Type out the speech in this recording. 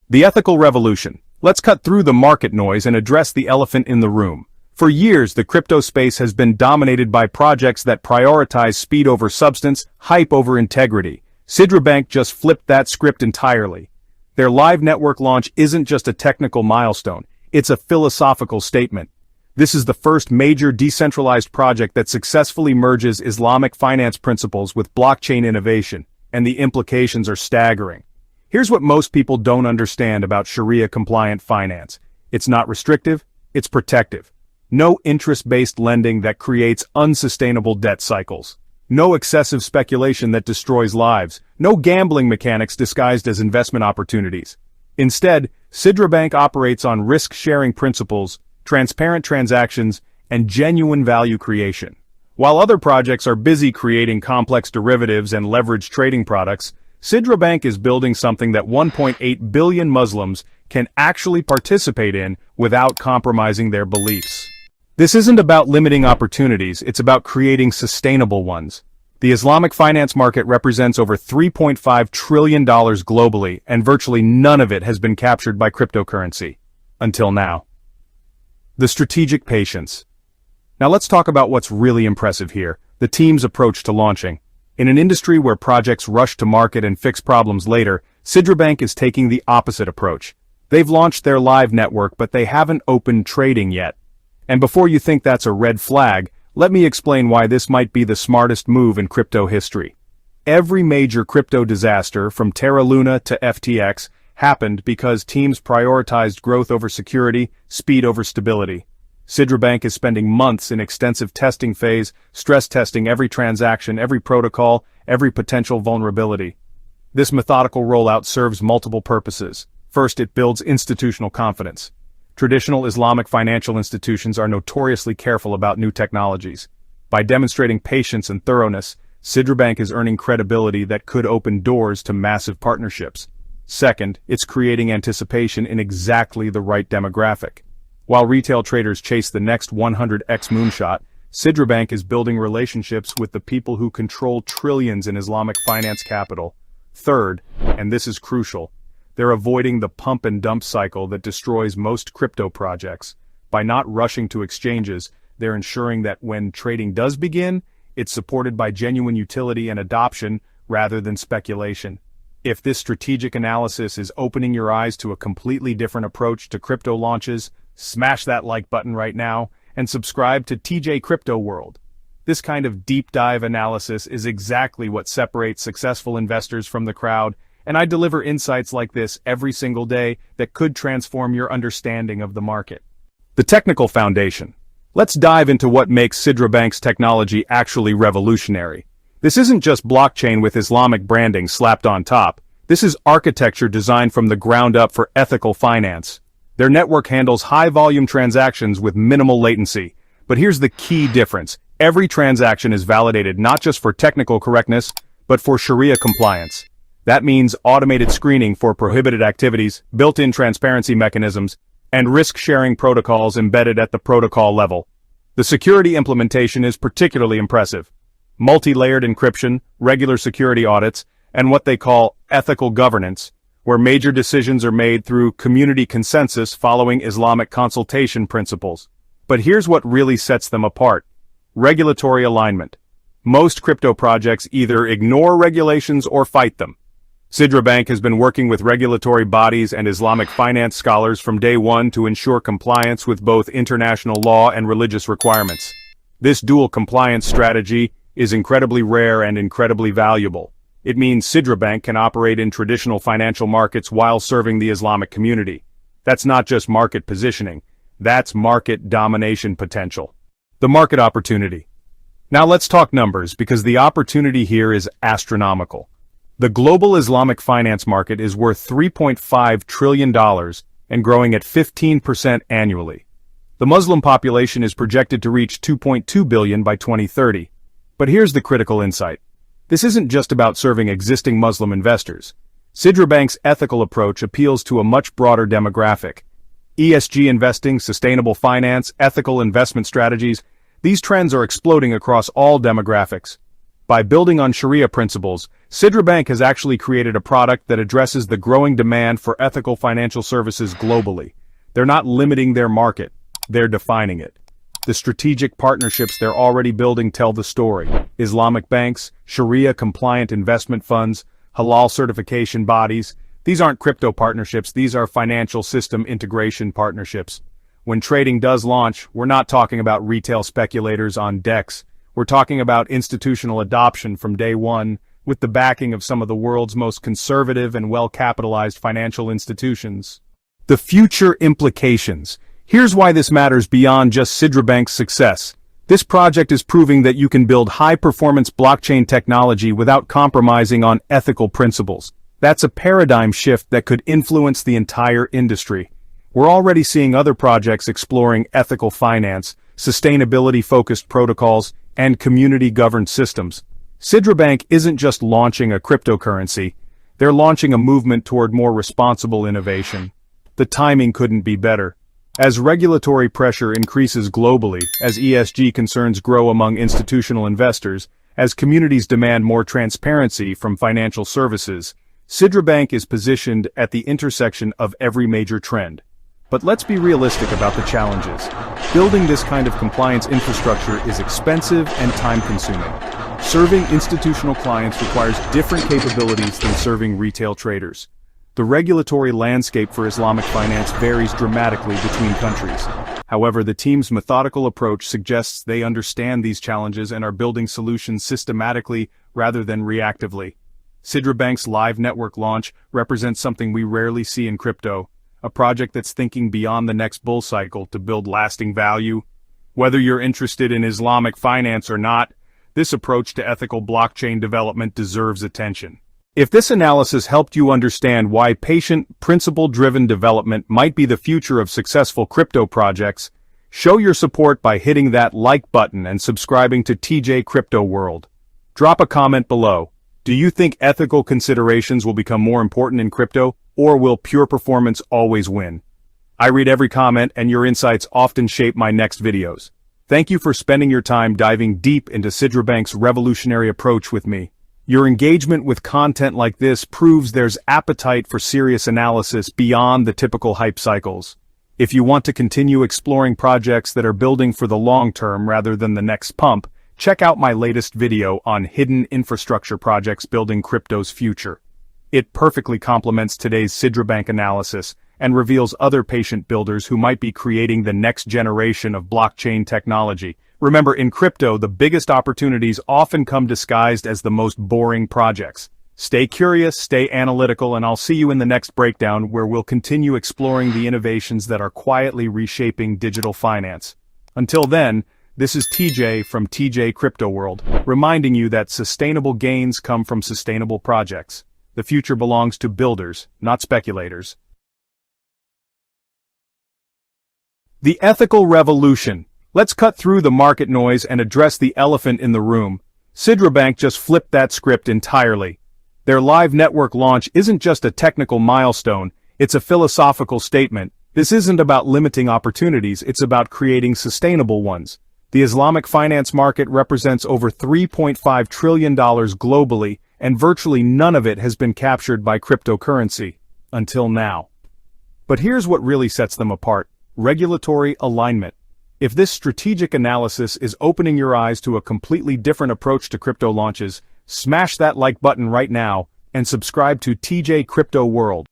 The ethical revolution. Let's cut through the market noise and address the elephant in the room. For years, the crypto space has been dominated by projects that prioritize speed over substance, hype over integrity. Sidrabank just flipped that script entirely. Their live network launch isn't just a technical milestone, it's a philosophical statement. This is the first major decentralized project that successfully merges Islamic finance principles with blockchain innovation, and the implications are staggering. Here's what most people don't understand about Sharia-compliant finance. It's not restrictive, it's protective. No interest-based lending that creates unsustainable debt cycles. No excessive speculation that destroys lives. No gambling mechanics disguised as investment opportunities. Instead, Sidrabank operates on risk-sharing principles, transparent transactions, and genuine value creation. While other projects are busy creating complex derivatives and leveraged trading products, Sidrabank is building something that 1.8 billion Muslims can actually participate in without compromising their beliefs. This isn't about limiting opportunities, it's about creating sustainable ones. The Islamic finance market represents over $3.5 trillion globally, and virtually none of it has been captured by cryptocurrency. Until now. The strategic patience. Now let's talk about what's really impressive here, the team's approach to launching. In an industry where projects rush to market and fix problems later, Sidrabank is taking the opposite approach. They've launched their live network, but they haven't opened trading yet. And before you think that's a red flag, let me explain why this might be the smartest move in crypto history. Every major crypto disaster, from Terra Luna to FTX, happened because teams prioritized growth over security, speed over stability. Sidrabank is spending months in extensive testing phase, stress testing every transaction, every protocol, every potential vulnerability. This methodical rollout serves multiple purposes. First, it builds institutional confidence. Traditional Islamic financial institutions are notoriously careful about new technologies. By demonstrating patience and thoroughness, Sidrabank is earning credibility that could open doors to massive partnerships. Second, it's creating anticipation in exactly the right demographic. While retail traders chase the next 100x moonshot, Sidrabank is building relationships with the people who control trillions in Islamic finance capital. Third, and this is crucial, they're avoiding the pump and dump cycle that destroys most crypto projects. By not rushing to exchanges, they're ensuring that when trading does begin, it's supported by genuine utility and adoption rather than speculation. If this strategic analysis is opening your eyes to a completely different approach to crypto launches, smash that like button right now and subscribe to TJ Crypto World. This kind of deep dive analysis is exactly what separates successful investors from the crowd, and I deliver insights like this every single day that could transform your understanding of the market. The technical foundation. Let's dive into what makes Sidrabank's technology actually revolutionary. This isn't just blockchain with Islamic branding slapped on top. This is architecture designed from the ground up for ethical finance. Their network handles high-volume transactions with minimal latency. But here's the key difference. Every transaction is validated not just for technical correctness, but for Sharia compliance. That means automated screening for prohibited activities, built-in transparency mechanisms, and risk-sharing protocols embedded at the protocol level. The security implementation is particularly impressive. Multi-layered encryption, regular security audits, and what they call ethical governance, where major decisions are made through community consensus following Islamic consultation principles. But here's what really sets them apart. Regulatory alignment. Most crypto projects either ignore regulations or fight them. Sidrabank has been working with regulatory bodies and Islamic finance scholars from day one to ensure compliance with both international law and religious requirements. This dual compliance strategy is incredibly rare and incredibly valuable. It means Sidrabank can operate in traditional financial markets while serving the Islamic community. That's not just market positioning, that's market domination potential. The market opportunity. Now let's talk numbers, because the opportunity here is astronomical. The global Islamic finance market is worth $3.5 trillion and growing at 15% annually. The Muslim population is projected to reach 2.2 billion by 2030. But here's the critical insight. This isn't just about serving existing Muslim investors. Sidrabank's ethical approach appeals to a much broader demographic. ESG investing, sustainable finance, ethical investment strategies, these trends are exploding across all demographics. By building on Sharia principles, Sidrabank has actually created a product that addresses the growing demand for ethical financial services globally. They're not limiting their market, they're defining it. The strategic partnerships they're already building tell the story. Islamic banks, Sharia-compliant investment funds, halal certification bodies. These aren't crypto partnerships, these are financial system integration partnerships. When trading does launch, we're not talking about retail speculators on DEX. We're talking about institutional adoption from day one, with the backing of some of the world's most conservative and well-capitalized financial institutions. The future implications. Here's why this matters beyond just Sidrabank's success. This project is proving that you can build high-performance blockchain technology without compromising on ethical principles. That's a paradigm shift that could influence the entire industry. We're already seeing other projects exploring ethical finance, sustainability-focused protocols, and community-governed systems. Sidrabank isn't just launching a cryptocurrency, they're launching a movement toward more responsible innovation. The timing couldn't be better. As regulatory pressure increases globally, as ESG concerns grow among institutional investors, as communities demand more transparency from financial services, Sidrabank is positioned at the intersection of every major trend. But let's be realistic about the challenges. Building this kind of compliance infrastructure is expensive and time-consuming. Serving institutional clients requires different capabilities than serving retail traders. The regulatory landscape for Islamic finance varies dramatically between countries. However, the team's methodical approach suggests they understand these challenges and are building solutions systematically rather than reactively. Sidrabank's live network launch represents something we rarely see in crypto, a project that's thinking beyond the next bull cycle to build lasting value. Whether you're interested in Islamic finance or not, this approach to ethical blockchain development deserves attention. If this analysis helped you understand why patient, principle-driven development might be the future of successful crypto projects, show your support by hitting that like button and subscribing to TJ Crypto World. Drop a comment below. Do you think ethical considerations will become more important in crypto, or will pure performance always win? I read every comment, and your insights often shape my next videos. Thank you for spending your time diving deep into Sidrabank's revolutionary approach with me. Your engagement with content like this proves there's appetite for serious analysis beyond the typical hype cycles. If you want to continue exploring projects that are building for the long term rather than the next pump, check out my latest video on hidden infrastructure projects building crypto's future. It perfectly complements today's Sidrabank analysis and reveals other patient builders who might be creating the next generation of blockchain technology. Remember, in crypto, the biggest opportunities often come disguised as the most boring projects. Stay curious, stay analytical, and I'll see you in the next breakdown where we'll continue exploring the innovations that are quietly reshaping digital finance. Until then, this is TJ from TJ Crypto World, reminding you that sustainable gains come from sustainable projects. The future belongs to builders, not speculators. The ethical revolution. Let's cut through the market noise and address the elephant in the room. Sidrabank just flipped that script entirely. Their live network launch isn't just a technical milestone, it's a philosophical statement. This isn't about limiting opportunities, it's about creating sustainable ones. The Islamic finance market represents over $3.5 trillion globally, and virtually none of it has been captured by cryptocurrency. Until now. But here's what really sets them apart: regulatory alignment. If this strategic analysis is opening your eyes to a completely different approach to crypto launches, smash that like button right now and subscribe to TJ Crypto World.